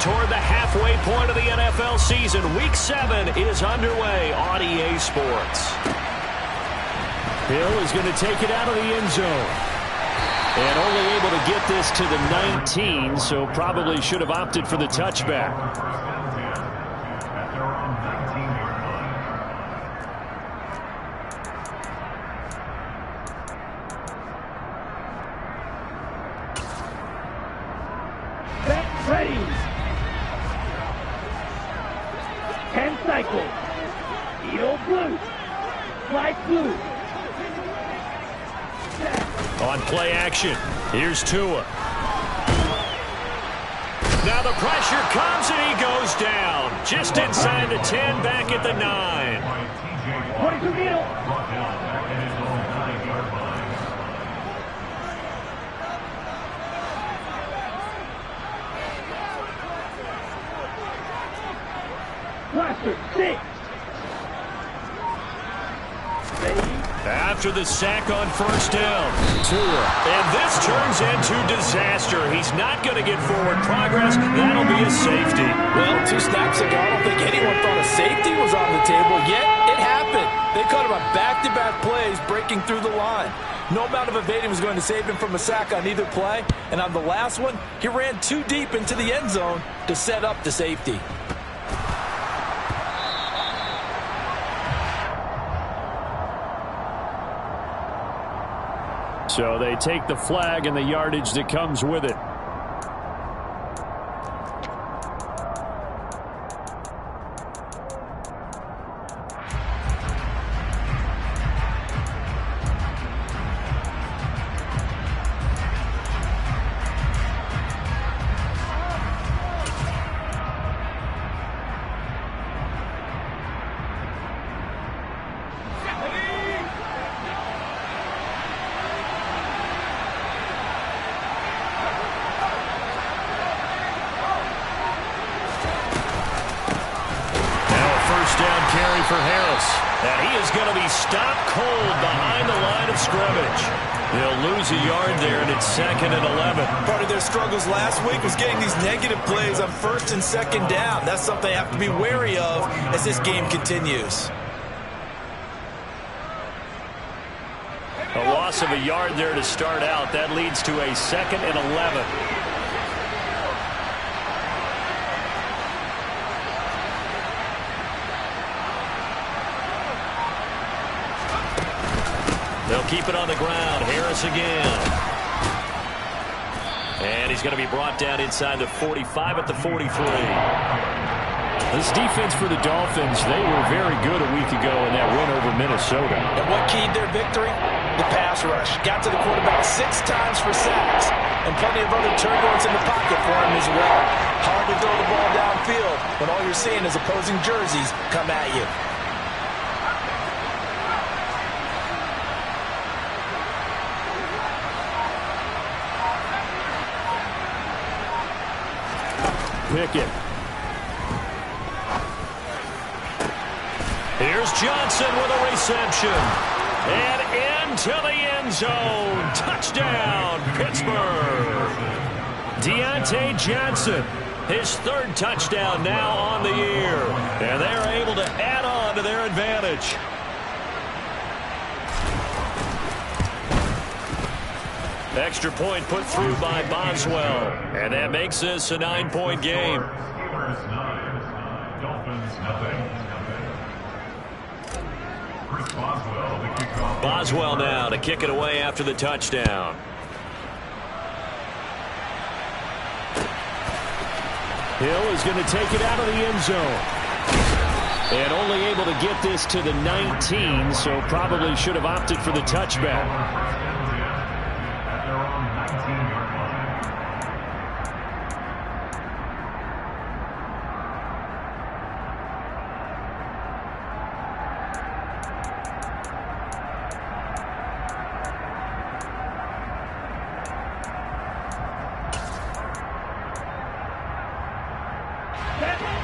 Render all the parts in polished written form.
toward the halfway point of the NFL season. Week 7 is underway on EA Sports. Hill is going to take it out of the end zone. And only able to get this to the 19, so probably should have opted for the touchback. Ready. 10 cycles. Eel blue. Light blue. On play action, here's Tua. Now the pressure comes and he goes down. Just inside the 10, back at the 9. 22 Needle. Blaster, 6. After the sack on first down, Tua. And this turns into disaster. He's not going to get forward progress. That'll be a safety. Well, 2 snaps ago, I don't think anyone thought a safety was on the table, yet it happened. They caught him on back-to-back plays breaking through the line. No amount of evading was going to save him from a sack on either play. And on the last one, he ran too deep into the end zone to set up the safety. So they take the flag and the yardage that comes with it. Carry for Harris. And he is going to be stopped cold behind the line of scrimmage. They'll lose a yard there, and it's 2nd and 11. Part of their struggles last week was getting these negative plays on 1st and 2nd down. That's something they have to be wary of as this game continues. A loss of a yard there to start out. That leads to a 2nd and 11. They'll keep it on the ground. Harris again. And he's going to be brought down inside the 45 at the 43. This defense for the Dolphins, they were very good a week ago in that win over Minnesota. And what keyed their victory? The pass rush. Got to the quarterback 6 times for sacks. And plenty of other turbulence in the pocket for him as well. Hard to throw the ball downfield when all you're seeing is opposing jerseys come at you. Pickett. Here's Johnson with a reception. And into the end zone. Touchdown, Pittsburgh. Deontay Johnson, his 3rd touchdown now on the year. And they're able to add on to their advantage. Extra point put through by Boswell. And that makes this a 9-point game. Boswell now to kick it away after the touchdown. Hill is going to take it out of the end zone. And only able to get this to the 19, so probably should have opted for the touchback.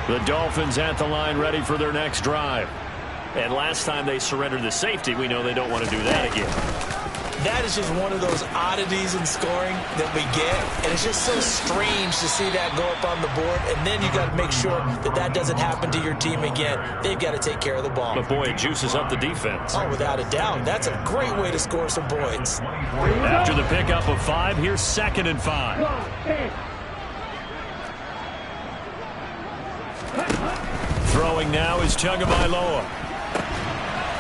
The Dolphins at the line ready for their next drive. And last time they surrendered the safety, we know they don't want to do that again. That is just one of those oddities in scoring that we get, and it's just so strange to see that go up on the board, and then you got to make sure that that doesn't happen to your team again. They've got to take care of the ball. But, boy, it juices up the defense. Oh, without a doubt. That's a great way to score some points. After the pickup of 5, here's 2nd and 5. Throwing now is Tagovailoa.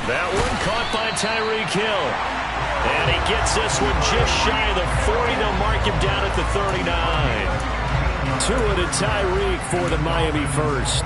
That one caught by Tyreek Hill. And he gets this one just shy of the 40. They'll mark him down at the 39. Tua to Tyreek for the Miami first.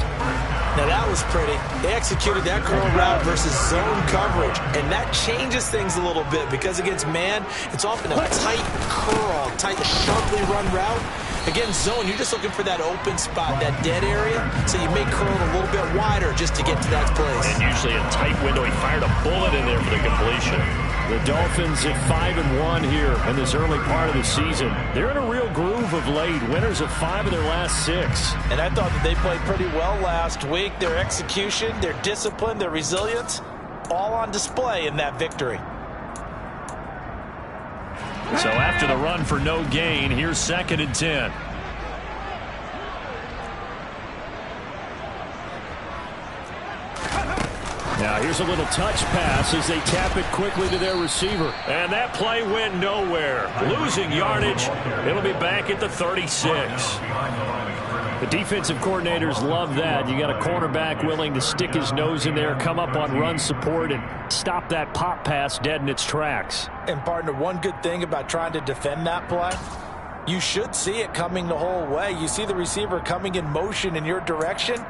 Now that was pretty. They executed that curl route versus zone coverage, and that changes things a little bit because against man, it's often a tight curl, tight, sharply run route. Against zone, you're just looking for that open spot, that dead area, so you may curl it a little bit wider just to get to that place. And usually a tight window. He fired a bullet in there for the completion. The Dolphins at 5-1 here in this early part of the season. They're in a real groove of late. Winners of 5 of their last 6. And I thought that they played pretty well last week. Their execution, their discipline, their resilience, all on display in that victory. So after the run for no gain, here's 2nd and 10. Now here's a little touch pass as they tap it quickly to their receiver. And that play went nowhere. Losing yardage. It'll be back at the 36. The defensive coordinators love that. You got a cornerback willing to stick his nose in there, come up on run support, and stop that pop pass dead in its tracks. And, partner, one good thing about trying to defend that play, you should see it coming the whole way. You see the receiver coming in motion in your direction.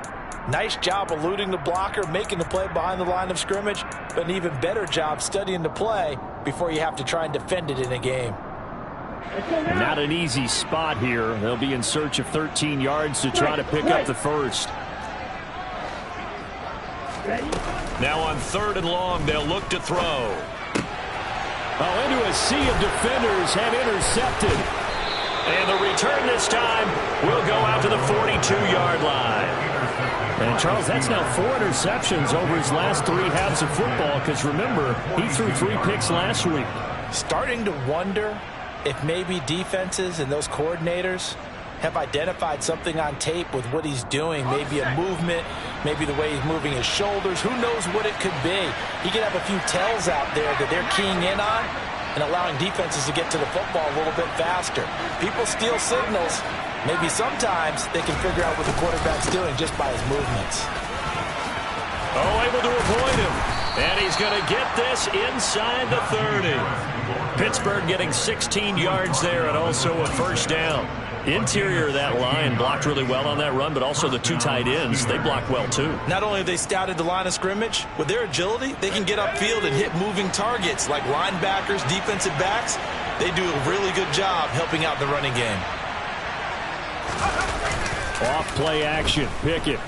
Nice job eluding the blocker, making the play behind the line of scrimmage, but an even better job studying the play before you have to try and defend it in a game. Not an easy spot here. They'll be in search of 13 yards to try to pick up the first. Now on 3rd and long, they'll look to throw. Oh, into a sea of defenders and intercepted. And the return this time will go out to the 42-yard line. And, Charles, that's now 4 interceptions over his last 3 halves of football because, remember, he threw 3 picks last week. Starting to wonder if maybe defenses and those coordinators have identified something on tape with what he's doing. Maybe a movement, maybe the way he's moving his shoulders. Who knows what it could be? He could have a few tells out there that they're keying in on and allowing defenses to get to the football a little bit faster. People steal signals. Maybe sometimes they can figure out what the quarterback's doing just by his movements. Oh, able to avoid him. And he's going to get this inside the 30. Pittsburgh getting 16 yards there and also a first down. Interior of that line blocked really well on that run, but also the 2 tight ends, they blocked well too. Not only have they scouted the line of scrimmage, with their agility, they can get upfield and hit moving targets like linebackers, defensive backs. They do a really good job helping out the running game. Off play action. Pickett.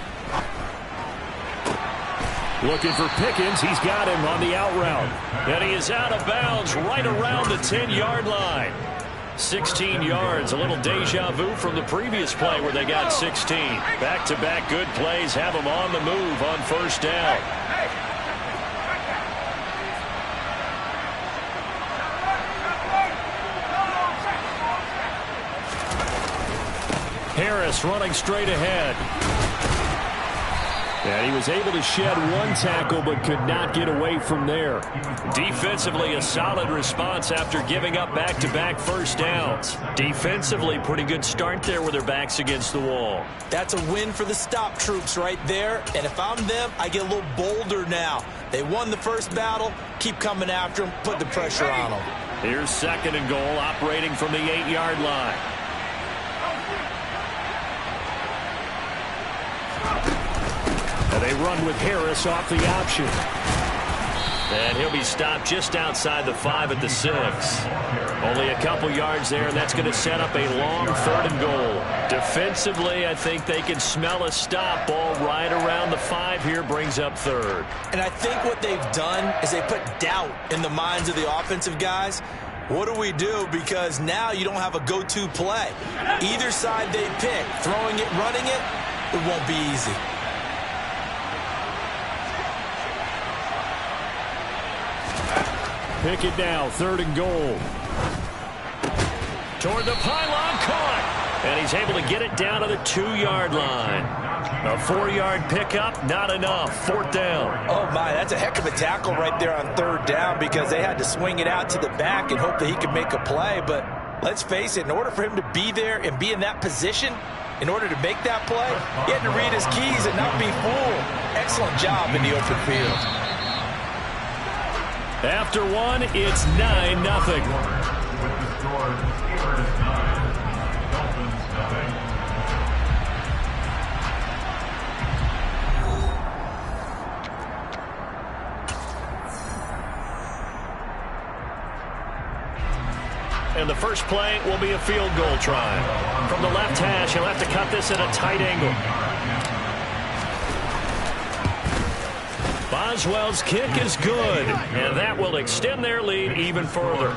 Looking for Pickens. He's got him on the out route. And he is out of bounds right around the 10-yard line. 16 yards. A little deja vu from the previous play where they got 16. Back-to-back good plays have them on the move on first down. Harris running straight ahead. And he was able to shed 1 tackle but could not get away from there. Defensively, a solid response after giving up back-to-back first downs. Defensively, pretty good start there with their backs against the wall. That's a win for the stop troops right there. And if I'm them, I get a little bolder now. They won the first battle. Keep coming after them. Put the pressure on them. Here's 2nd and goal, operating from the 8-yard line. And they run with Harris off the option. And he'll be stopped just outside the 5 at the 6. Only a couple yards there, and that's going to set up a long 3rd and goal. Defensively, I think they can smell a stop. Ball right around the 5 here, brings up 3rd. And I think what they've done is they put doubt in the minds of the offensive guys. What do we do? Because now you don't have a go-to play. Either side they pick, throwing it, running it, it won't be easy. Pickett now, 3rd and goal. Toward the pylon, caught. And he's able to get it down to the 2-yard line. A 4-yard pickup, not enough. 4th down. Oh, my, that's a heck of a tackle right there on 3rd down because they had to swing it out to the back and hope that he could make a play. But let's face it, in order for him to be there and be in that position, in order to make that play, he had to read his keys and not be fooled. Excellent job in the open field. After one, it's 9-0. And the first play will be a field goal try. From the left hash, he'll have to cut this at a tight angle. Boswell's kick is good, and that will extend their lead even further.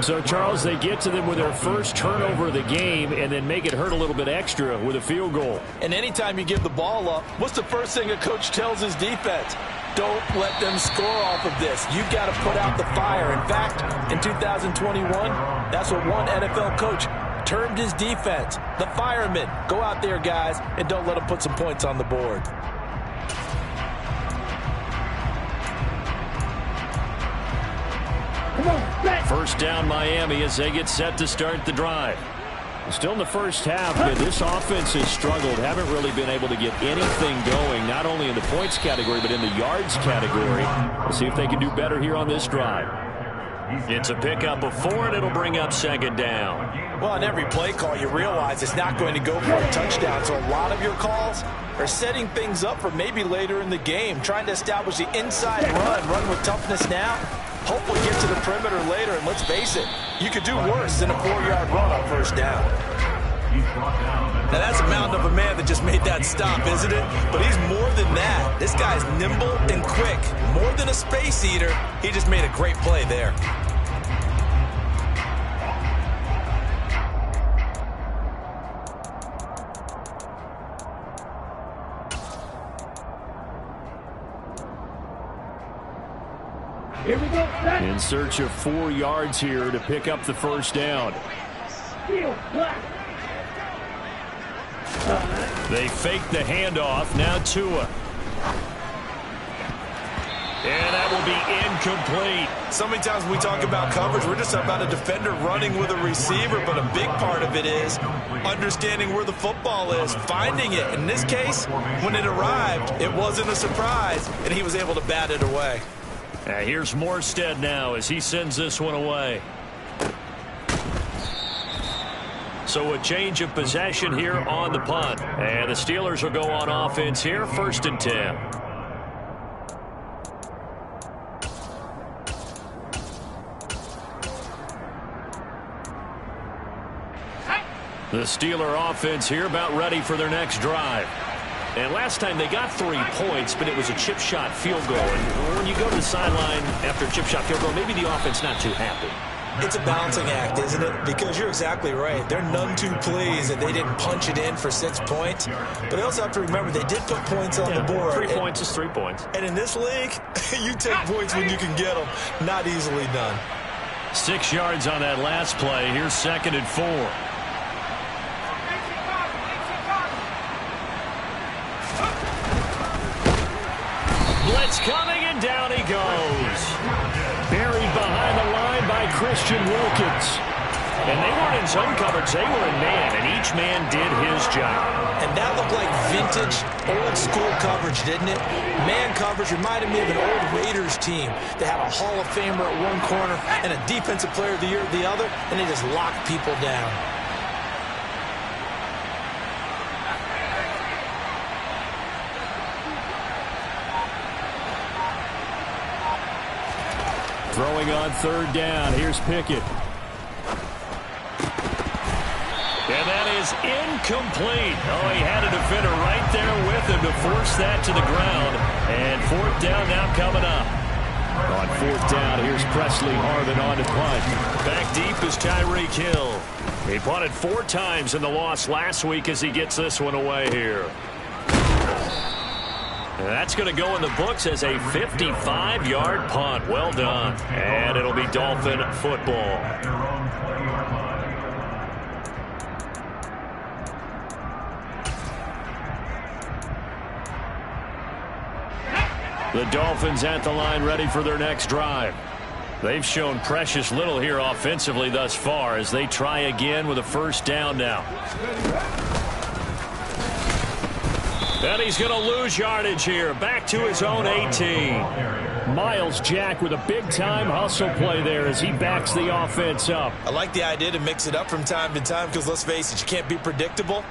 So, Charles, they get to them with their first turnover of the game and then make it hurt a little bit extra with a field goal. And anytime you give the ball up, what's the first thing a coach tells his defense? Don't let them score off of this. You've got to put out the fire. In fact, in 2021, that's what one NFL coach termed his defense. The firemen. Go out there, guys, and don't let them put some points on the board. First down, Miami, as they get set to start the drive. Still in the first half, but this offense has struggled. Haven't really been able to get anything going, not only in the points category, but in the yards category. We'll see if they can do better here on this drive. It's a pickup of 4, and it'll bring up 2nd down. Well, on every play call, you realize it's not going to go for a touchdown. So a lot of your calls are setting things up for maybe later in the game, trying to establish the inside run with toughness now. Hopefully get to the perimeter later, and let's face it, you could do worse than a 4-yard run on first down. Now that's a mountain of a man that just made that stop, isn't it? But he's more than that. This guy's nimble and quick. More than a space eater, he just made a great play there. Here we go. Set. In search of 4 yards here to pick up the first down. Heel, black. They fake the handoff. Now Tua. And that will be incomplete. So many times when we talk about coverage, we're just about a defender running with a receiver, but a big part of it is understanding where the football is, finding it. In this case, when it arrived, it wasn't a surprise, and he was able to bat it away. Here's Morstead now as he sends this one away. So a change of possession here on the punt. And the Steelers will go on offense here, 1st and 10. The Steeler offense here about ready for their next drive. And last time they got 3 points, but it was a chip shot field goal. And when you go to the sideline after a chip shot field goal, maybe the offense not too happy. It's a balancing act, isn't it? Because you're exactly right. They're none too pleased that they didn't punch it in for 6 points. But they also have to remember they did put points on the board. 3 points is 3 points. And in this league, you take points when you can get them. Not easily done. 6 yards on that last play. Here's 2nd and 4. Blitz coming, and down he goes. Buried behind the line by Christian Wilkins. And they weren't in zone coverage. They were in man, and each man did his job. And that looked like vintage, old-school coverage, didn't it? Man coverage reminded me of an old Raiders team that had a Hall of Famer at one corner and a Defensive Player of the Year at the other, and they just locked people down. Throwing on 3rd down. Here's Pickett. And that is incomplete. Oh, he had a defender right there with him to force that to the ground. And 4th down now coming up. On 4th down, here's Presley Harvin on to punt. Back deep is Tyreek Hill. He punted 4 times in the loss last week as he gets this one away here. And that's going to go in the books as a 55-yard punt. Well done. And it'll be Dolphin football. The Dolphins at the line ready for their next drive. They've shown precious little here offensively thus far as they try again with a first down now. And he's going to lose yardage here. Back to his own 18. Miles Jack with a big-time hustle play there as he backs the offense up. I like the idea to mix it up from time to time because, let's face it, you can't be predictable.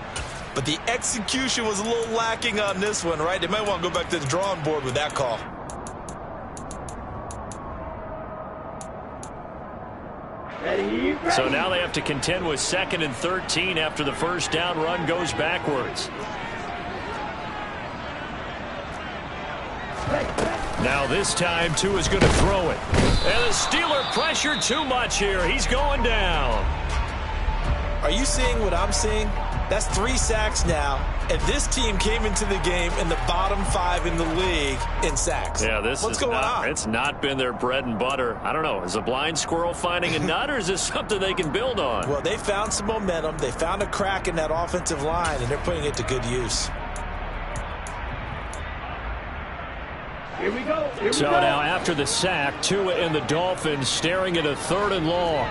But the execution was a little lacking on this one, right? They might want to go back to the drawing board with that call. So now they have to contend with 2nd and 13 after the first down run goes backwards. Now this time, Tua's going to throw it. And the Steeler pressure too much here. He's going down. Are you seeing what I'm seeing? That's 3 sacks now, and this team came into the game in the bottom 5 in the league in sacks. Yeah, What's going on? It's not been their bread and butter. I don't know. Is a blind squirrel finding a nut, or is this something they can build on? Well, they found some momentum. They found a crack in that offensive line, and they're putting it to good use. Here we go. Here we So go. now after the sack, Tua and the Dolphins staring at a 3rd and long.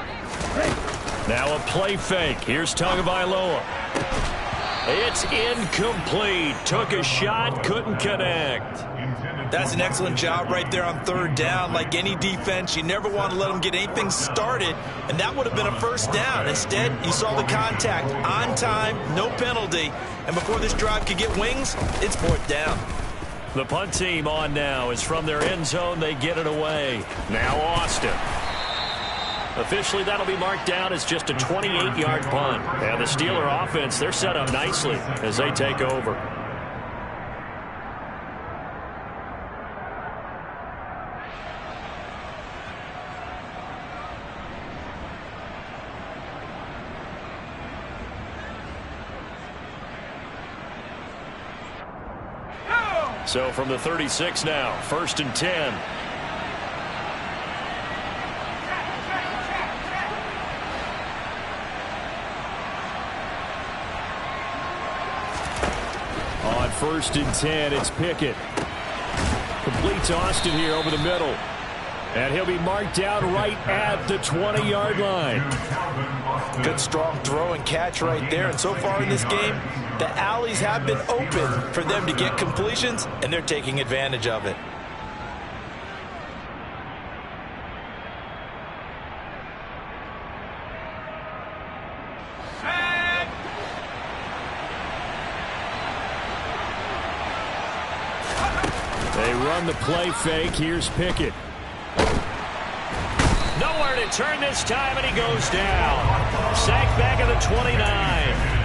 Now a play fake. Here's Tagovailoa. It's incomplete. Took a shot, couldn't connect. That's an excellent job right there on 3rd down. Like any defense, you never want to let them get anything started, and that would have been a first down. Instead, you saw the contact on time, no penalty, and before this drive could get wings, it's 4th down. The punt team on now is from their end zone. They get it away. Now Austin. Officially, that'll be marked down as just a 28-yard punt. And the Steeler offense, they're set up nicely as they take over. So from the 36 now, 1st and 10. On 1st and 10, it's Pickett. Complete to Austin here over the middle. And he'll be marked down right at the 20-yard line. Good strong throw and catch right there. And so far in this game, the alleys have been open for them to get completions, and they're taking advantage of it. They run the play fake. Here's Pickett. Nowhere to turn this time, and he goes down. Sacked back at the 29.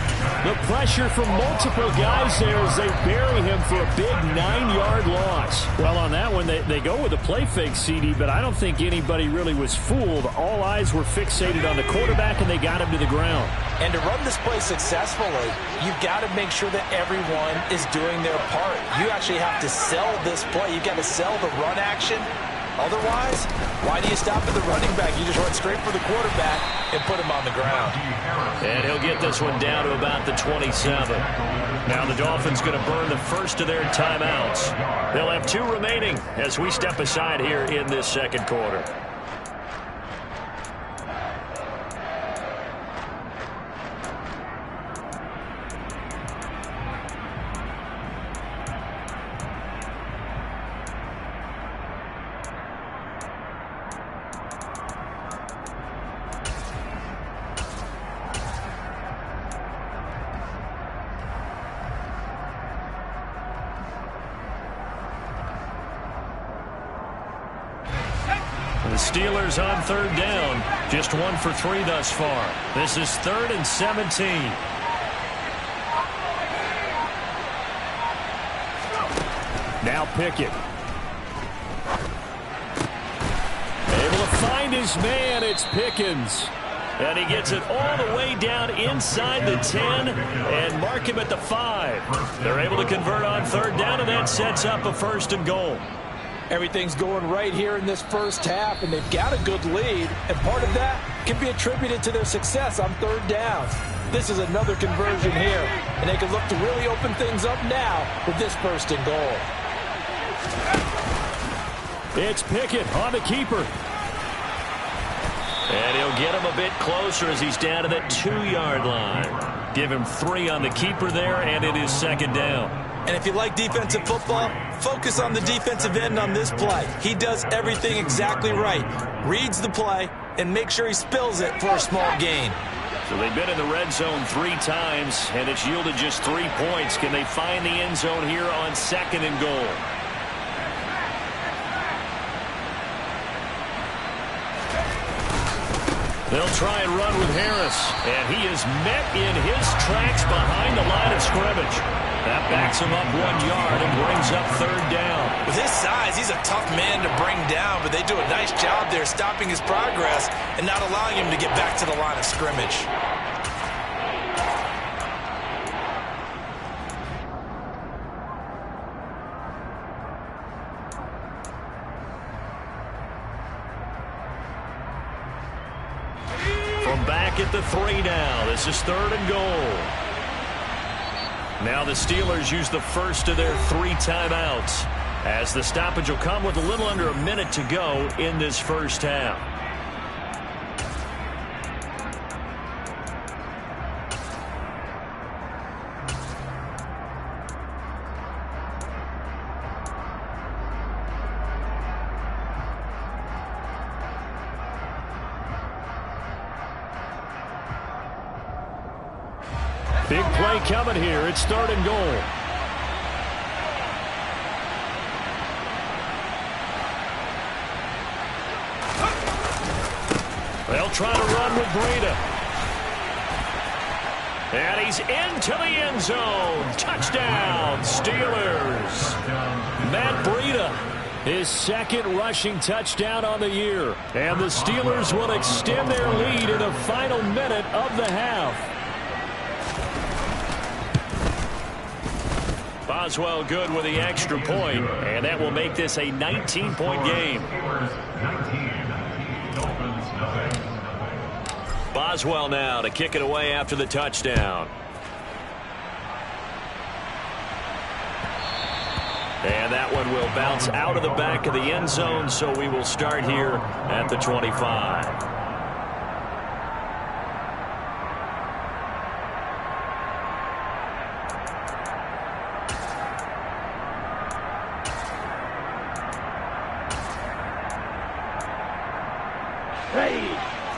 The pressure from multiple guys there as they bury him for a big 9-yard loss. Well, on that one, they go with a play fake, CD, but I don't think anybody really was fooled. All eyes were fixated on the quarterback, and they got him to the ground. And to run this play successfully, you've got to make sure that everyone is doing their part. You actually have to sell this play. You've got to sell the run action. Otherwise, why do you stop at the running back? You just run straight for the quarterback and put him on the ground. And he'll get this one down to about the 27. Now the Dolphins going to burn the first of their timeouts. They'll have 2 remaining as we step aside here in this 2nd quarter. The Steelers on 3rd down. Just 1 for 3 thus far. This is 3rd and 17. Now Pickett. Able to find his man. It's Pickens. And he gets it all the way down inside the 10 and mark him at the 5. They're able to convert on third down, and that sets up a 1st and goal. Everything's going right here in this first half, and they've got a good lead, and part of that can be attributed to their success on third downs. This is another conversion here, and they can look to really open things up now with this 1st and goal. It's Pickett on the keeper. And he'll get him a bit closer as he's down to the 2-yard line. Give him 3 on the keeper there, and it is 2nd down. And if you like defensive football, focus on the defensive end on this play. He does everything exactly right. Reads the play and makes sure he spills it for a small gain. So they've been in the red zone 3 times, and it's yielded just 3 points. Can they find the end zone here on 2nd and goal? They'll try and run with Harris, and he is met in his tracks behind the line of scrimmage. That backs him up 1 yard and brings up 3rd down. With his size, he's a tough man to bring down, but they do a nice job there stopping his progress and not allowing him to get back to the line of scrimmage. Back at the 3 now. This is 3rd and goal. Now the Steelers use the first of their 3 timeouts, as the stoppage will come with a little under a minute to go in this first half. Big play coming here. It's 3rd and goal. They'll try to run with Breida. And he's into the end zone. Touchdown, Steelers. Matt Breida, his 2nd rushing touchdown on the year. And the Steelers will extend their lead in the final minute of the half. Boswell good with the extra point, and that will make this a 19-point game. Boswell now to kick it away after the touchdown. And that one will bounce out of the back of the end zone, so we will start here at the 25.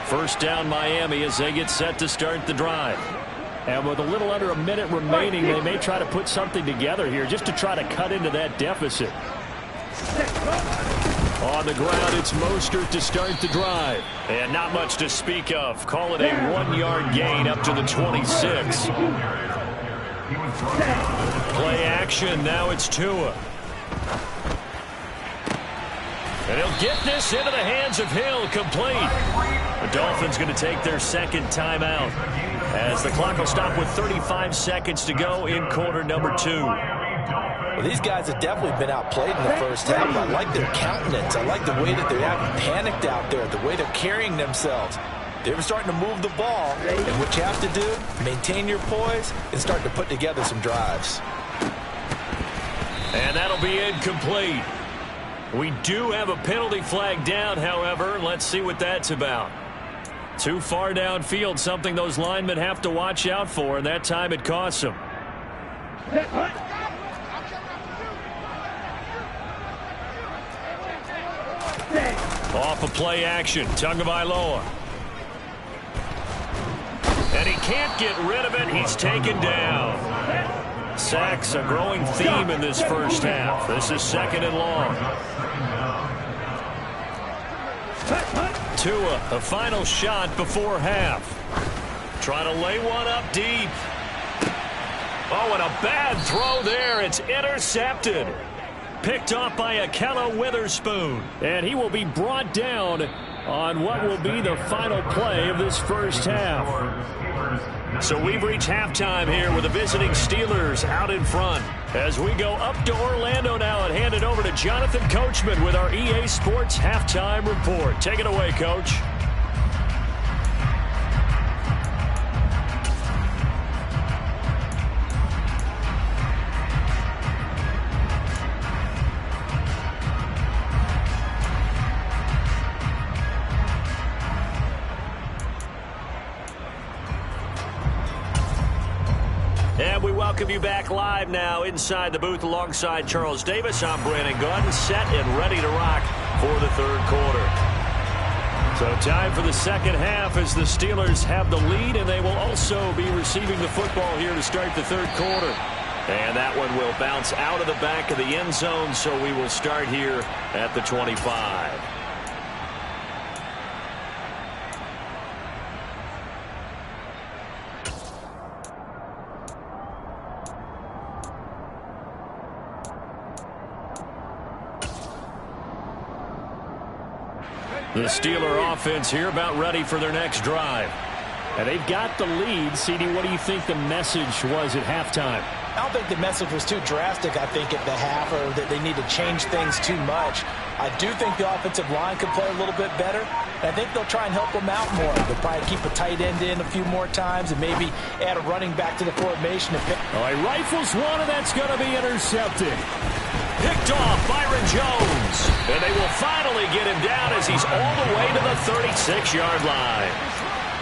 First down Miami as they get set to start the drive. And with a little under a minute remaining, they may try to put something together here just to try to cut into that deficit. On the ground, it's Mostert to start the drive. And not much to speak of. Call it a 1-yard gain up to the 26. Play action. Now it's Tua. And he'll get this into the hands of Hill, complete. The Dolphins going to take their 2nd timeout as the clock will stop with 35 seconds to go in quarter number 2. Well, these guys have definitely been outplayed in the first half. I like their countenance. I like the way that they're acting panicked out there, the way they're carrying themselves. They're starting to move the ball, and what you have to do, maintain your poise and start to put together some drives. And that'll be incomplete. We do have a penalty flag down, however. Let's see what that's about. Too far downfield, something those linemen have to watch out for, and that time it costs them. Off a play action, Tagovailoa. And he can't get rid of it. He's taken down. Sacks a growing theme in this first half. This is 2nd and long. Tua, the final shot before half. Trying to lay one up deep. Oh, and a bad throw there. It's intercepted. Picked off by Akello Witherspoon. And he will be brought down on what will be the final play of this first half. So we've reached halftime here with the visiting Steelers out in front. As we go up to Orlando now and hand it over to Jonathan Coachman with our EA Sports Halftime Report. Take it away, Coach. And we welcome you back live now inside the booth alongside Charles Davis. I'm Brandon Gaudin, set and ready to rock for the third quarter. So time for the second half as the Steelers have the lead, and they will also be receiving the football here to start the third quarter. And that one will bounce out of the back of the end zone, so we will start here at the 25. The Steeler offense here about ready for their next drive. And they've got the lead. CD, what do you think the message was at halftime? I don't think the message was too drastic, I think, at the half, or that they need to change things too much. I do think the offensive line could play a little bit better. I think they'll try and help them out more. They'll probably keep a tight end in a few more times and maybe add a running back to the formation. All right, rifles one, and that's going to be intercepted. Picked off Byron Jones. And they will finally get him down as he's all the way to the 36-yard line.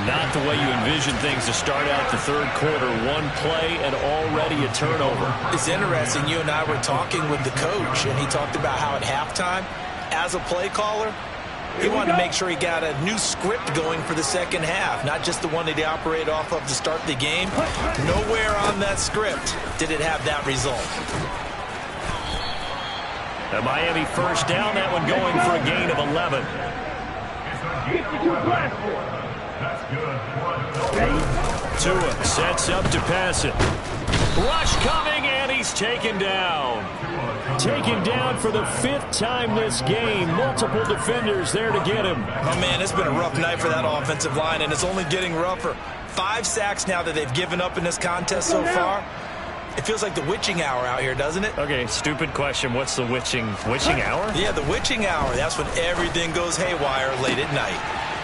Not the way you envision things to start out the third quarter. One play and already a turnover. It's interesting. You and I were talking with the coach, and he talked about how at halftime, as a play caller, he wanted to make sure he got a new script going for the second half, not just the one that he operated off of to start the game. Nowhere on that script did it have that result. A Miami first down, that one going for a gain of 11. Tua sets up to pass it. Rush coming, and he's taken down. Taken down for the 5th time this game. Multiple defenders there to get him. Oh, man, it's been a rough night for that offensive line, and it's only getting rougher. 5 sacks now that they've given up in this contest so far. It feels like the witching hour out here, doesn't it? Okay, stupid question. What's the witching hour? Yeah, the witching hour. That's when everything goes haywire late at night.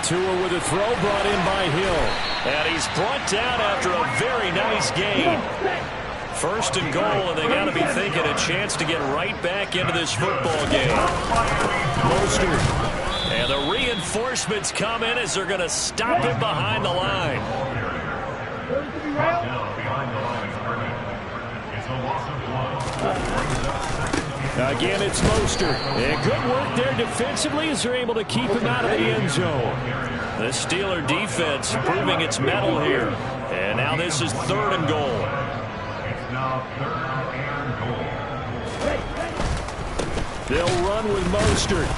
Tua with a throw brought in by Hill. And he's brought down after a very nice gain. First and goal, and they got to be thinking a chance to get right back into this football game. Mostert. And the reinforcements come in as they're going to stop him behind the line. Again, it's Mostert. And good work there defensively as they're able to keep him out of the end zone. The Steeler defense proving its mettle here. And now this is third and goal. They'll run with Mostert.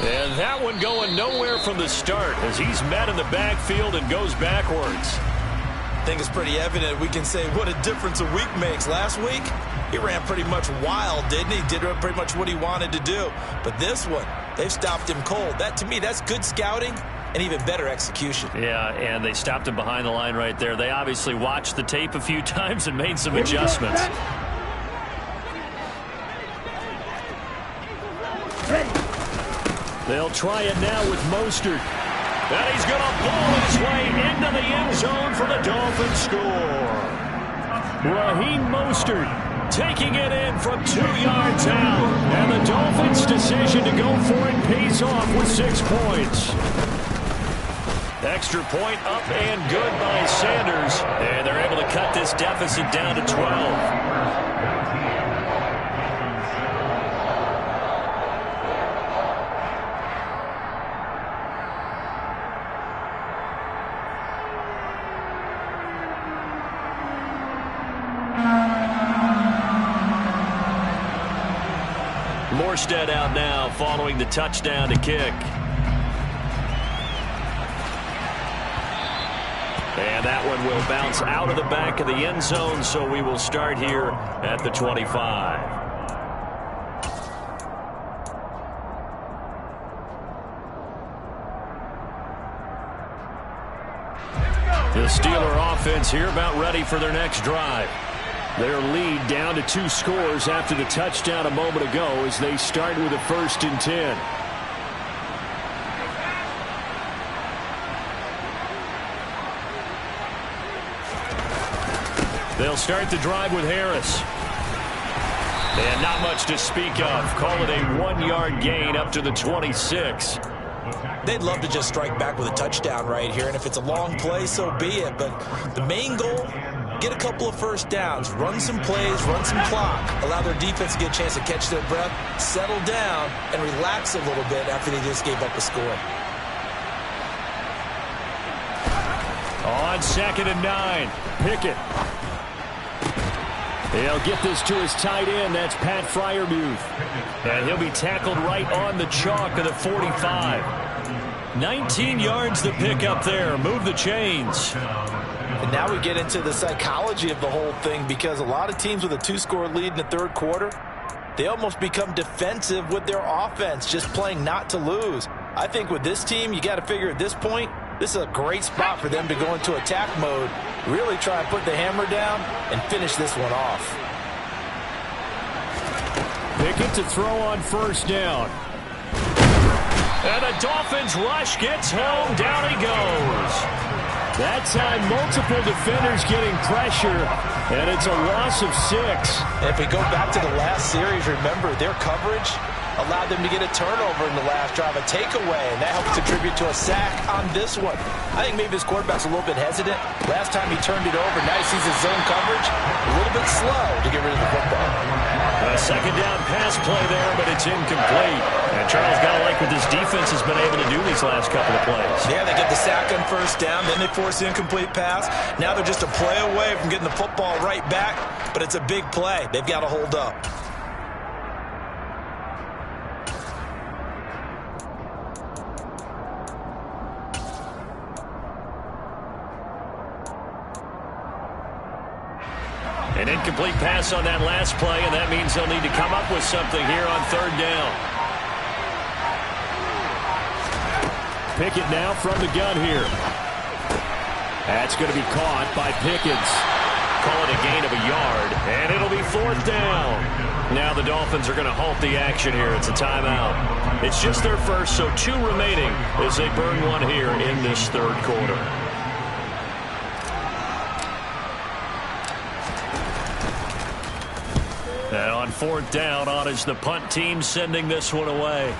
And that one going nowhere from the start as he's met in the backfield and goes backwards. I think it's pretty evident. We can say what a difference a week makes. Last week, he ran pretty much wild, didn't he? Did pretty much what he wanted to do. But this one, they've stopped him cold. That, to me, that's good scouting and even better execution. Yeah, and they stopped him behind the line right there. They obviously watched the tape a few times and made some adjustments. They'll try it now with Mostert. And he's going to ball his way into the end zone for the Dolphins score. Raheem Mostert taking it in from 2 yards out. And the Dolphins' decision to go for it pays off with 6 points. Extra point up and good by Sanders. And they're able to cut this deficit down to 12. Morstead out now following the touchdown to kick. And that one will bounce out of the back of the end zone, so we will start here at the 25. The Steeler offense here about ready for their next drive. Their lead down to 2 scores after the touchdown a moment ago as they start with a 1st and 10. They'll start the drive with Harris. And not much to speak of. Call it a 1-yard gain up to the 26. They'd love to just strike back with a touchdown right here, and if it's a long play, so be it. But the main goal, get a couple of first downs, run some plays, run some clock, allow their defense to get a chance to catch their breath, settle down, and relax a little bit after they just gave up a score. On 2nd and 9, Pickett. He'll get this to his tight end. That's Pat Freiermuth. And he'll be tackled right on the chalk of the 45. 19 yards to pick up there. Move the chains. And now we get into the psychology of the whole thing, because a lot of teams with a 2-score lead in the 3rd quarter, they almost become defensive with their offense, just playing not to lose. I think with this team, you got to figure at this point, this is a great spot for them to go into attack mode, really try and put the hammer down and finish this one off. Pickett to throw on 1st down. And the Dolphins rush gets home. Down he goes. That time, multiple defenders getting pressure, and it's a loss of 6. And if we go back to the last series, remember, their coverage allowed them to get a turnover in the last drive, a takeaway, and that helped contribute to a sack on this one. I think maybe this quarterback's a little bit hesitant. Last time he turned it over, now he sees his zone coverage a little bit slow to get rid of the football. A 2nd down pass play there, but it's incomplete. And Charles, got to like what this defense has been able to do these last couple of plays. Yeah, they get the sack on 1st down, then they force the incomplete pass. Now they're just a play away from getting the football right back, but it's a big play. They've got to hold up. An incomplete pass on that last play, and that means they'll need to come up with something here on 3rd down. Pickett now from the gun here. That's going to be caught by Pickens. Call it a gain of a yard, and it'll be 4th down. Now the Dolphins are going to halt the action here. It's a timeout. It's just their first, so 2 remaining as they burn one here in this 3rd quarter. And on 4th down, on is the punt team sending this one away.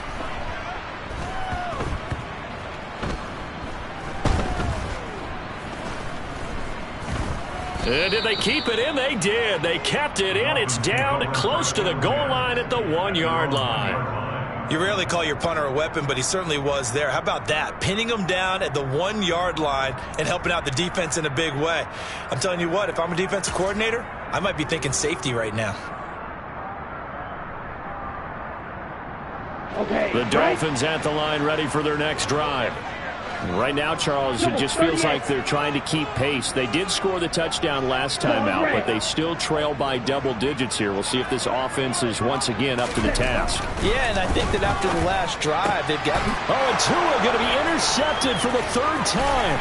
And did they keep it in? They did. They kept it in. It's down close to the goal line at the 1-yard line. You rarely call your punter a weapon, but he certainly was there. How about that? Pinning him down at the 1-yard line and helping out the defense in a big way. I'm telling you what, if I'm a defensive coordinator, I might be thinking safety right now. Okay. The Dolphins at the line ready for their next drive. Right now, Charles, it just feels like they're trying to keep pace. They did score the touchdown last time out, but they still trail by double digits here. We'll see if this offense is once again up to the task. Yeah, and I think that after the last drive, they've gotten... Oh, and Tua going to be intercepted for the 3rd time.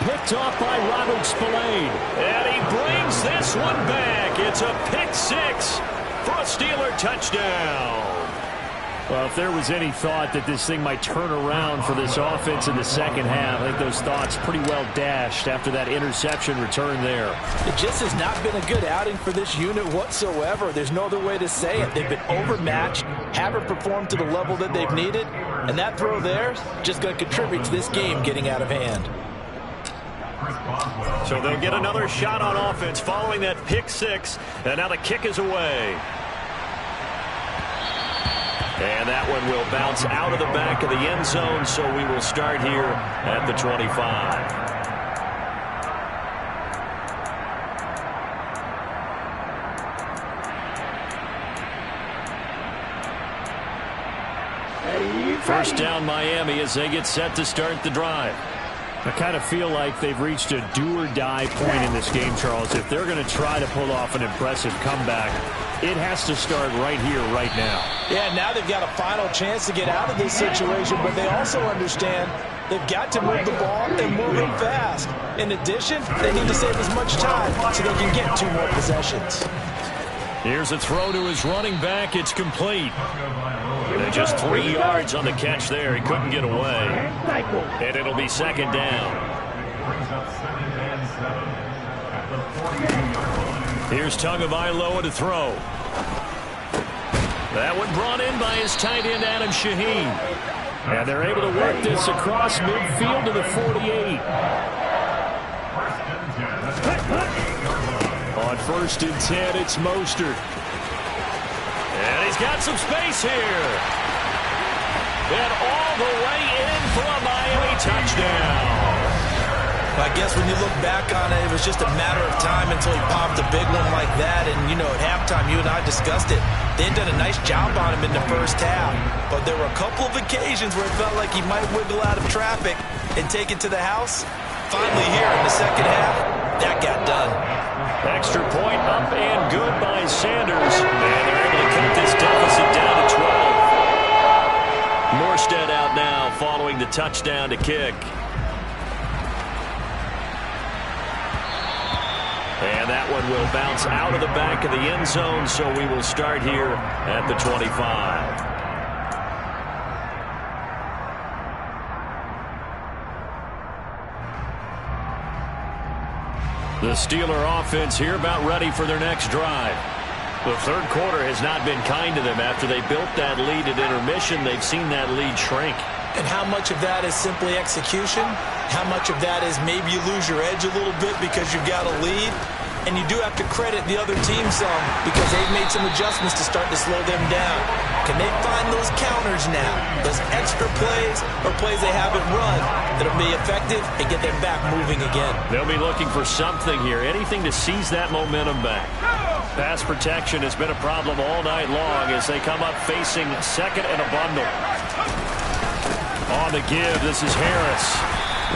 Picked off by Robert Spillane. And he brings this one back. It's a pick 6 for a Steeler touchdown. Well, if there was any thought that this thing might turn around for this offense in the 2nd half, I think those thoughts pretty well dashed after that interception return there. It just has not been a good outing for this unit whatsoever. There's no other way to say it. They've been overmatched, haven't performed to the level that they've needed, and that throw there is just going to contribute to this game getting out of hand. So they'll get another shot on offense following that pick 6, and now the kick is away. And that one will bounce out of the back of the end zone, so we will start here at the 25. First down Miami as they get set to start the drive. I kind of feel like they've reached a do-or-die point in this game, Charles. If they're going to try to pull off an impressive comeback, it has to start right here, right now. Yeah, now they've got a final chance to get out of this situation, but they also understand They've got to move the ball and move it fast. In addition, they need to save as much time so they can get 2 more possessions. Here's a throw to his running back. It's complete. And just 3 yards on the catch there. He couldn't get away. And it'll be second down. Here's Tagovailoa to throw. That one brought in by his tight end, Adam Shaheen. And they're able to work this across midfield to the 48. On 1st and 10, it's Mostert. And he's got some space here. And all the way in for a Miami touchdown. I guess when you look back on it, it was just a matter of time until he popped a big one like that. And, you know, at halftime, you and I discussed it. They had done a nice job on him in the first half. But there were a couple of occasions where it felt like he might wiggle out of traffic and take it to the house. Finally here in the second half, that got done. Extra point up and good by Sanders. And they're able to cut this deficit down to 12. Morstead out now following the touchdown to kick. And that one will bounce out of the back of the end zone, so we will start here at the 25. The Steeler offense here about ready for their next drive. The third quarter has not been kind to them. After they built that lead at intermission, they've seen that lead shrink. And how much of that is simply execution? How much of that is maybe you lose your edge a little bit because you've got a lead? And you do have to credit the other team some because they've made some adjustments to start to slow them down. Can they find those counters now? Those extra plays or plays they haven't run that'll be effective and get them back moving again? They'll be looking for something here, anything to seize that momentum back. Pass protection has been a problem all night long as they come up facing second and a bundle. On the give, this is Harris.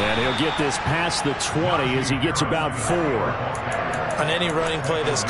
And he'll get this past the 20 as he gets about 4. On any running play, this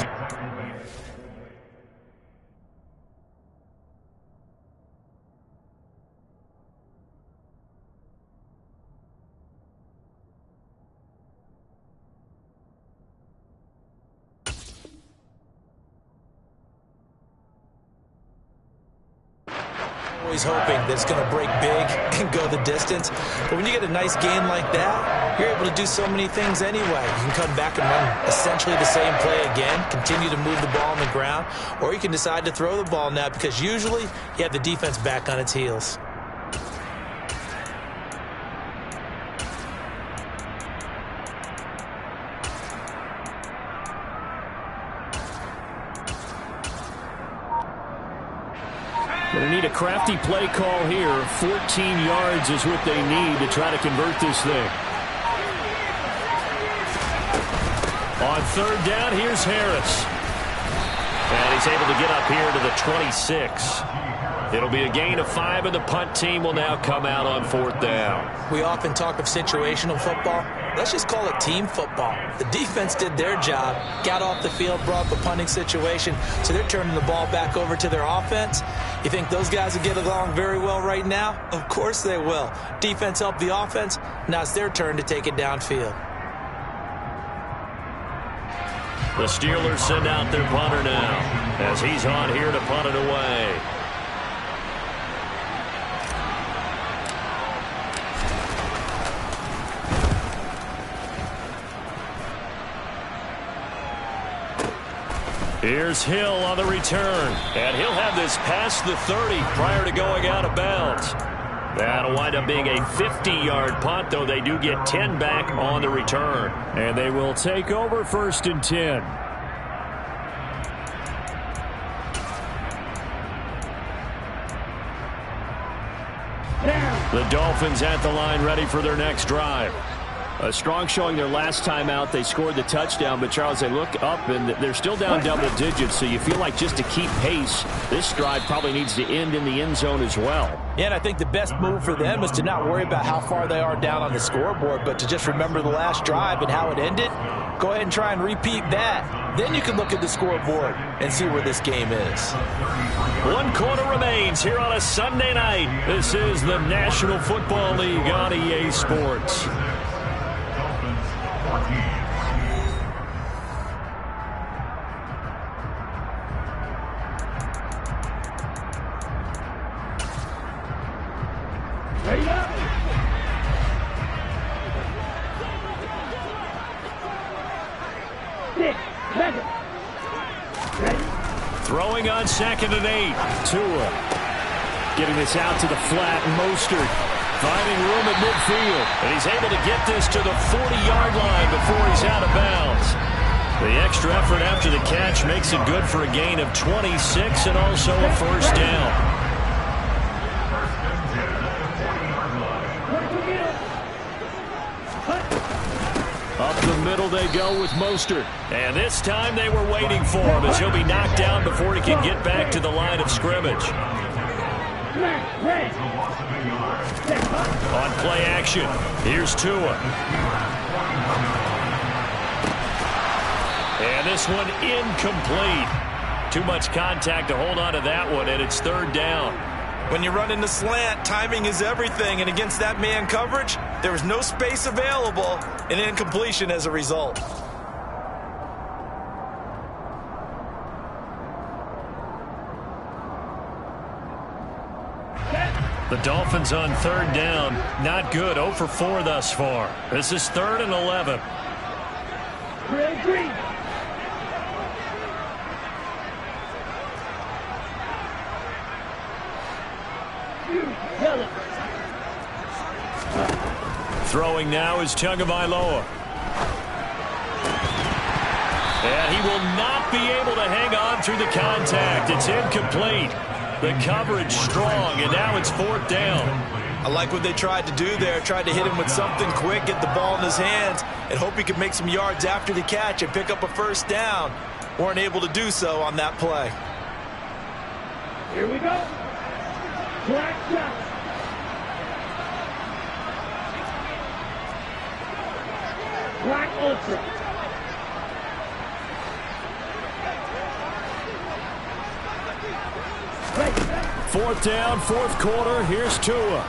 always hoping that it's going to break big and go the distance. But when you get a nice gain like that, you're able to do so many things anyway. You can come back and run essentially the same play again, continue to move the ball on the ground, or you can decide to throw the ball now because usually you have the defense back on its heels. They need a crafty play call here. 14 yards is what they need to try to convert this thing. On third down, here's Harris. And he's able to get up here to the 26. It'll be a gain of 5, and the punt team will now come out on 4th down. We often talk of situational football. Let's just call it team football. The defense did their job, got off the field, brought the punting situation, so they're turning the ball back over to their offense. You think those guys will get along very well right now? Of course they will. Defense helped the offense. Now it's their turn to take it downfield. The Steelers send out their punter now as he's on here to punt it away. Here's Hill on the return, and he'll have this past the 30 prior to going out of bounds. That'll wind up being a 50-yard punt, though they do get 10 back on the return. And they will take over 1st and 10. The Dolphins at the line ready for their next drive. A strong showing their last time out. They scored the touchdown, but Charles, they look up and they're still down double digits, so you feel like just to keep pace, this drive probably needs to end in the end zone as well. Yeah, and I think the best move for them is to not worry about how far they are down on the scoreboard, but to just remember the last drive and how it ended. Go ahead and try and repeat that. Then you can look at the scoreboard and see where this game is. 1 quarter remains here on a Sunday night. This is the National Football League on EA Sports. Throwing on 2nd and 8. Tua getting this out to the flat. Mostert finding room at midfield. And he's able to get this to the 40-yard line before he's out of bounds. The extra effort after the catch makes it good for a gain of 26 and also a first down. Up the middle they go with Mostert. And this time they were waiting for him as he'll be knocked down before he can get back to the line of scrimmage. On play action, here's Tua. And this one incomplete. Too much contact to hold on to that one, and it's 3rd down. When you run in the slant, timing is everything, and against that man coverage, there was no space available, and incompletion as a result. The Dolphins on 3rd down. Not good. 0 for 4 thus far. This is 3rd and 11. Green. Throwing now is Tagovailoa. And he will not be able to hang on through the contact. It's incomplete. The coverage strong, and now it's 4th down. I like what they tried to do there. Tried to hit him with something quick, get the ball in his hands, and hope he could make some yards after the catch and pick up a first down. Weren't able to do so on that play. Here we go. Black shot. Black ultra. 4th down, 4th quarter. Here's Tua.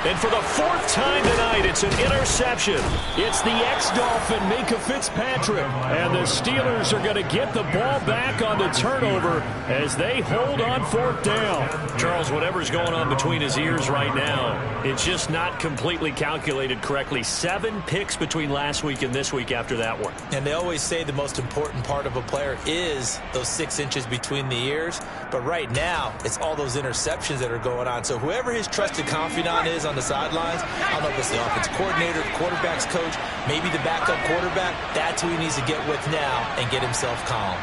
And for the 4th time tonight, it's an interception. It's the ex-Dolphin, Minkah Fitzpatrick. And the Steelers are going to get the ball back on the turnover as they hold on 4th down. Charles, whatever's going on between his ears right now, it's just not completely calculated correctly. 7 picks between last week and this week after that one. And they always say the most important part of a player is those 6 inches between the ears. But right now, it's all those interceptions that are going on. So whoever his trusted confidant is on the sidelines, I don't know if it's the offensive coordinator, the quarterback's coach, maybe the backup quarterback, that's who he needs to get with now and get himself calm.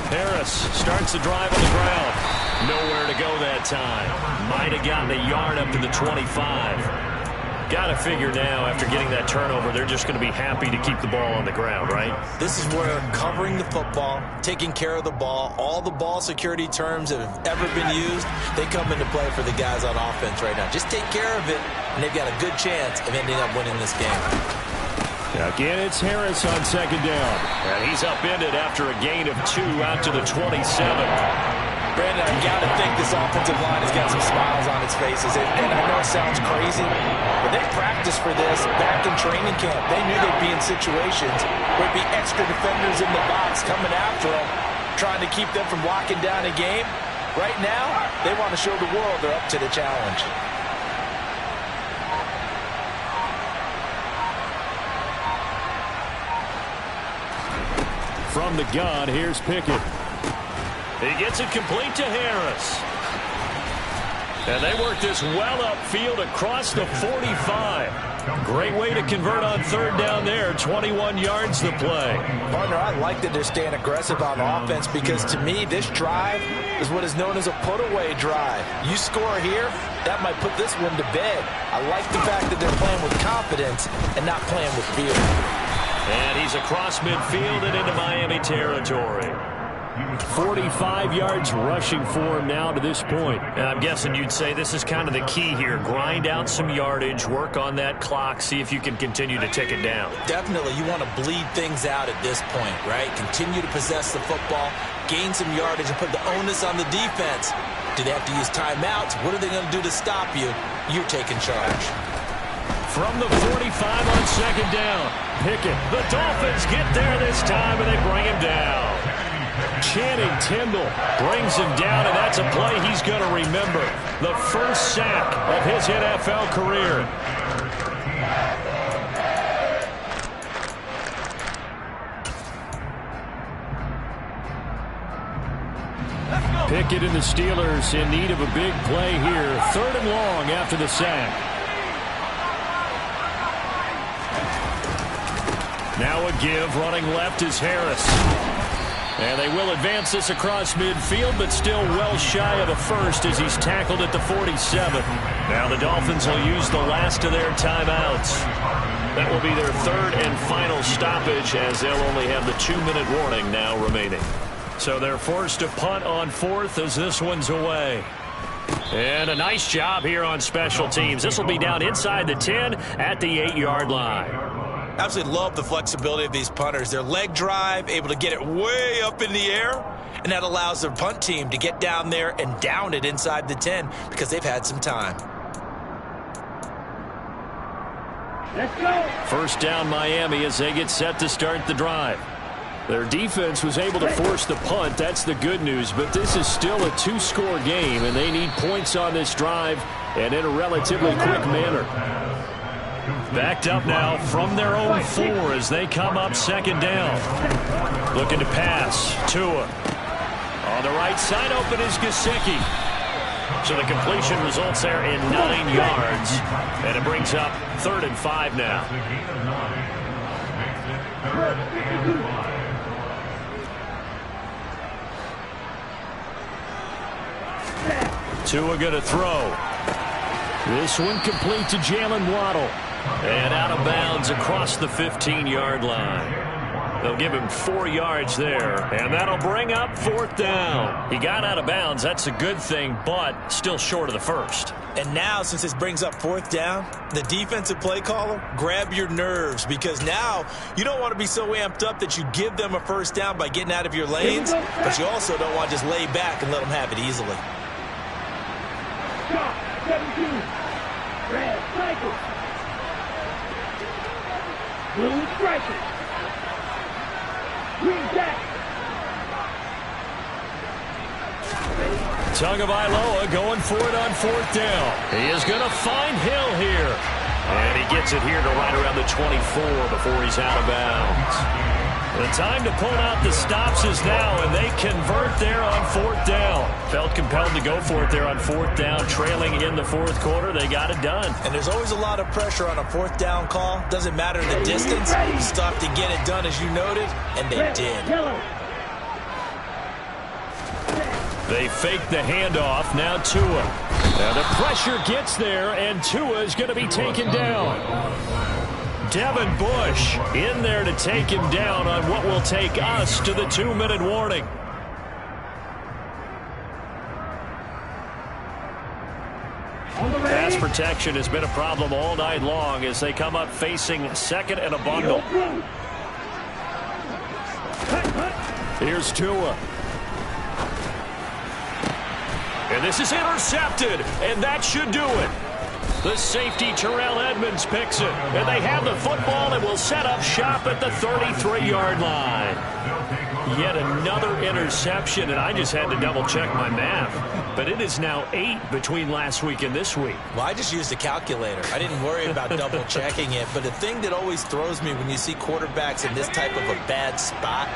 Harris starts the drive on the ground. Nowhere to go that time. Might have gotten a yard up to the 25. Got to figure now, after getting that turnover, they're just going to be happy to keep the ball on the ground, right? This is where covering the football, taking care of the ball, all the ball security terms that have ever been used, they come into play for the guys on offense right now. Just take care of it, and they've got a good chance of ending up winning this game. Again, it's Harris on 2nd down. And he's upended after a gain of 2 out to the 27. Brandon, I got to think this offensive line has got some smiles on its faces. And I know it sounds crazy, but they practiced for this back in training camp. They knew they'd be in situations where it'd be extra defenders in the box coming after them, trying to keep them from locking down a game. Right now, they want to show the world they're up to the challenge. From the gun, here's Pickett. He gets it complete to Harris. And they work this well upfield across the 45. Great way to convert on third down there. 21 yards the play. Partner, I like that they're staying aggressive on offense because to me, this drive is what is known as a put-away drive. You score here, that might put this one to bed. I like the fact that they're playing with confidence and not playing with fear. And he's across midfield and into Miami territory. 45 yards rushing for him now to this point. And I'm guessing you'd say this is kind of the key here. Grind out some yardage, work on that clock, see if you can continue to tick it down. Definitely, you want to bleed things out at this point, right? Continue to possess the football, gain some yardage, and put the onus on the defense. Do they have to use timeouts? What are they going to do to stop you? You're taking charge. From the 45 on second down, Pickett. The Dolphins get there this time, and they bring him down. Channing Tindall brings him down, and that's a play he's going to remember. The first sack of his NFL career. Pickett and the Steelers in need of a big play here. Third and long after the sack. Now a give, running left is Harris. And they will advance this across midfield, but still well shy of a first as he's tackled at the 47. Now the Dolphins will use the last of their timeouts. That will be their third and final stoppage as they'll only have the 2-minute warning now remaining. So they're forced to punt on fourth as this one's away. And a nice job here on special teams. This will be down inside the 10 at the 8-yard line. Absolutely love the flexibility of these punters. Their leg drive, able to get it way up in the air, and that allows their punt team to get down there and down it inside the 10 because they've had some time. Let's go. First down Miami as they get set to start the drive. Their defense was able to force the punt. That's the good news, but this is still a 2-score game, and they need points on this drive and in a relatively quick manner. Backed up now from their own 4 as they come up second down. Looking to pass. Tua. On the right side open is Gesicki. So the completion results there in 9 yards. And it brings up 3rd and 5 now. Tua going to throw. This one complete to Jalen Waddle. And out of bounds across the 15-yard line. They'll give him 4 yards there, and that'll bring up 4th down. He got out of bounds. That's a good thing, but still short of the first. And now, since this brings up 4th down, the defensive play caller, grab your nerves because now you don't want to be so amped up that you give them a first down by getting out of your lanes, but you also don't want to just lay back and let them have it easily. 17. Red cycle. Blue striker. Green jack. Tagovailoa going for it on 4th down. He is going to find Hill here. And he gets it here to right around the 24 before he's out of bounds. The time to pull out the stops is now, and they convert there on 4th down. Felt compelled to go for it there on 4th down, trailing in the 4th quarter. They got it done. And there's always a lot of pressure on a 4th down call. Doesn't matter the distance. You still have to get it done, as you noted, and they did. They fake the handoff. Now Tua. Now the pressure gets there, and Tua is going to be taken down. Devin Bush in there to take him down on what will take us to the 2-minute warning. Pass protection has been a problem all night long as they come up facing second and a bundle. Here's Tua. And this is intercepted, and that should do it. The safety, Terrell Edmonds, picks it. And they have the football and will set up shop at the 33-yard line. Yet another interception, and I just had to double-check my math. But it is now 8 between last week and this week. Well, I just used a calculator. I didn't worry about double-checking it. But the thing that always throws me when you see quarterbacks in this type of a bad spot,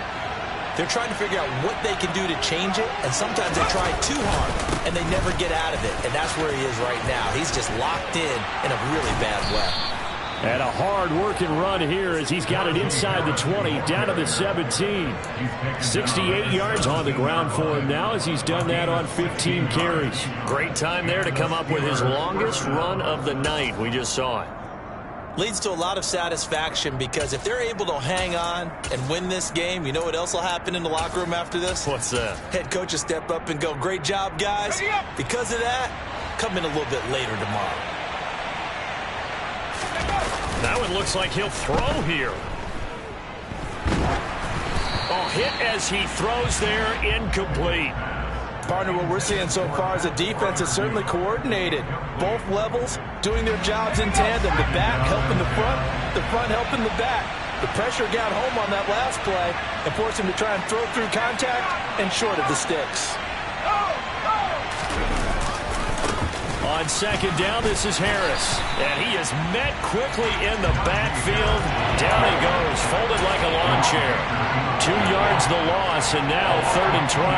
they're trying to figure out what they can do to change it, and sometimes they try too hard, and they never get out of it, and that's where he is right now. He's just locked in a really bad way. And a hard-working run here as he's got it inside the 20, down to the 17. 68 yards on the ground for him now as he's done that on 15 carries. Great time there to come up with his longest run of the night. We just saw it. Leads to a lot of satisfaction because if they're able to hang on and win this game, you know what else will happen in the locker room after this? What's that? Head coach will step up and go, great job, guys. Because of that, come in a little bit later tomorrow. That one looks like he'll throw here. Oh, hit as he throws there, incomplete. Partner, what we're seeing so far is the defense is certainly coordinated. Both levels doing their jobs in tandem. The back helping the front helping the back. The pressure got home on that last play and forced him to try and throw through contact and short of the sticks. On second down, this is Harris. And he is met quickly in the backfield. Down he goes, folded like a lawn chair. 2 yards the loss, and now 3rd and 12.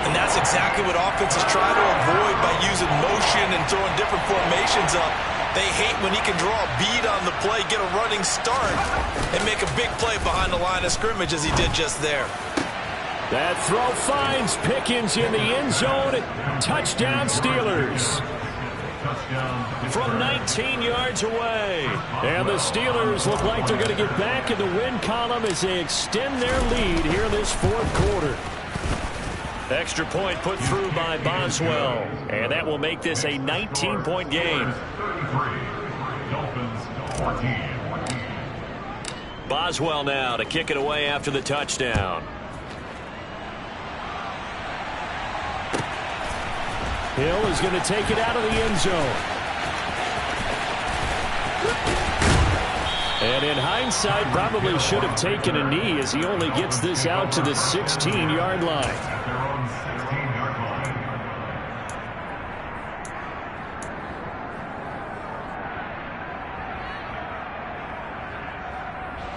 And that's exactly what offenses try to avoid by using motion and throwing different formations up. They hate when he can draw a bead on the play, get a running start, and make a big play behind the line of scrimmage as he did just there. That throw finds Pickens in the end zone. Touchdown, Steelers. From 19 yards away. And the Steelers look like they're going to get back in the win column as they extend their lead here this 4th quarter. Extra point put through by Boswell. And that will make this a 19-point game. Boswell now to kick it away after the touchdown. Hill is going to take it out of the end zone. And in hindsight, probably should have taken a knee as he only gets this out to the 16-yard line.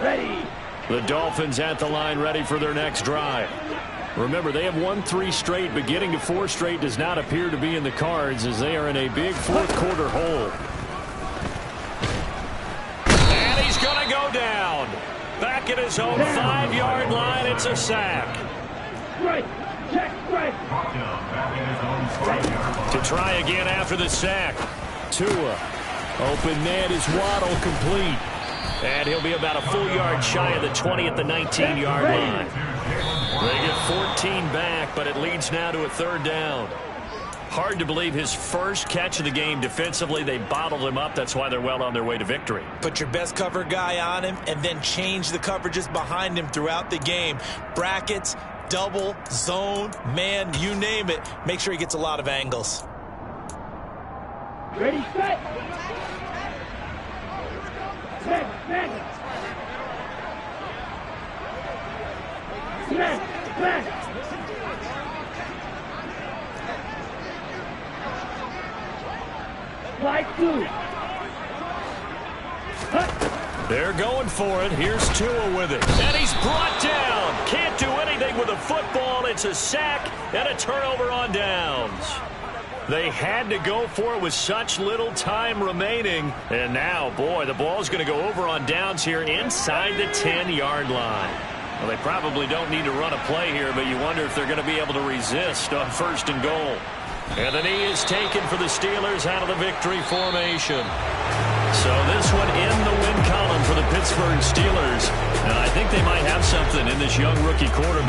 Ready. The Dolphins at the line ready for their next drive. Remember, they have won 3 straight, but getting to 4 straight does not appear to be in the cards as they are in a big 4th quarter hole. And he's going to go down. Back at his own 5-yard line, it's a sack. Strike. Check. Strike. To try again after the sack. Tua. Open man is Waddle, complete. And he'll be about a full yard shy of the 20 at the 19-yard line. They get 14 back, but it leads now to a 3rd down. Hard to believe his first catch of the game defensively. They bottled him up. That's why they're well on their way to victory. Put your best cover guy on him and then change the coverages behind him throughout the game. Brackets, double, zone, man, you name it. Make sure he gets a lot of angles. Ready, set. Snap. Like 2. They're going for it. Here's Tua with it. And he's brought down. Can't do anything with a football. It's a sack and a turnover on downs. They had to go for it with such little time remaining. And now, boy, the ball's going to go over on downs here inside the 10-yard line. Well, they probably don't need to run a play here, but you wonder if they're going to be able to resist on 1st and goal. And the knee is taken for the Steelers out of the victory formation. So this one in the win column for the Pittsburgh Steelers. And I think they might have something in this young rookie quarterback.